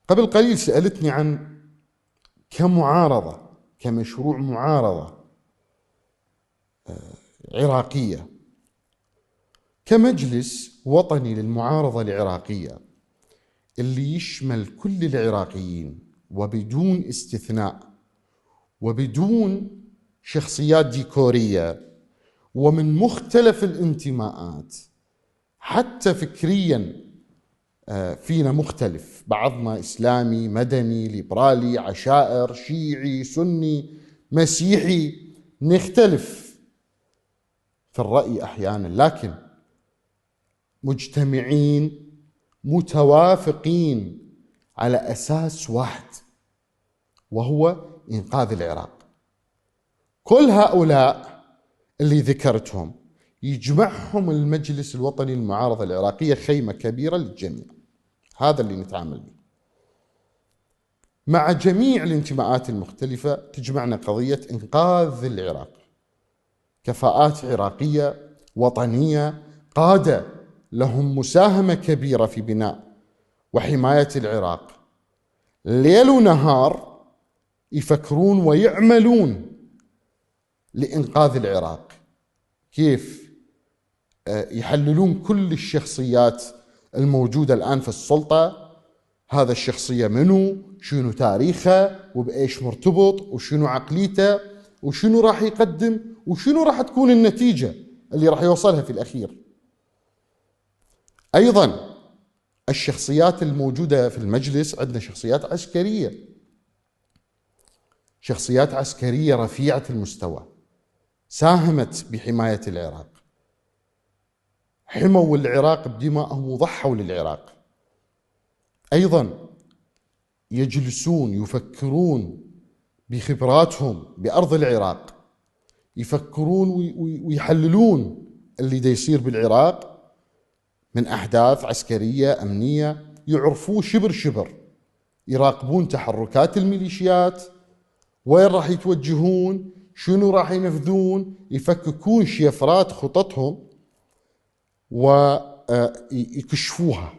قبل قليل سألتني عن كمعارضة، كمشروع معارضة عراقية، كمجلس وطني للمعارضة العراقية اللي يشمل كل العراقيين وبدون استثناء وبدون شخصيات ديكورية ومن مختلف الانتماءات، حتى فكريا فينا مختلف، بعضنا إسلامي مدني ليبرالي عشائر شيعي سني مسيحي، نختلف في الرأي أحيانا، لكن مجتمعين متوافقين على أساس واحد وهو إنقاذ العراق. كل هؤلاء اللي ذكرتهم يجمعهم المجلس الوطني للمعارضة العراقية خيمة كبيرة للجميع، هذا اللي نتعامل به. مع جميع الانتماءات المختلفة تجمعنا قضية إنقاذ العراق. كفاءات عراقية وطنية، قادة لهم مساهمة كبيرة في بناء وحماية العراق، ليل ونهار يفكرون ويعملون لإنقاذ العراق. كيف؟ يحللون كل الشخصيات الموجودة الآن في السلطة، هذا الشخصية منو، شنو تاريخه وبإيش مرتبط وشنو عقليته وشنو راح يقدم وشنو راح تكون النتيجة اللي راح يوصلها في الأخير. أيضا الشخصيات الموجودة في المجلس، عندنا شخصيات عسكرية، شخصيات عسكرية رفيعة المستوى ساهمت بحماية العراق، حموا العراق بدمائهم وضحوا للعراق. أيضا يجلسون يفكرون بخبراتهم بأرض العراق، يفكرون ويحللون اللي دا يصير بالعراق من أحداث عسكرية أمنية، يعرفوه شبر شبر، يراقبون تحركات الميليشيات، وين راح يتوجهون، شنو راح ينفذون، يفككون شفرات خططهم ويكشفوها.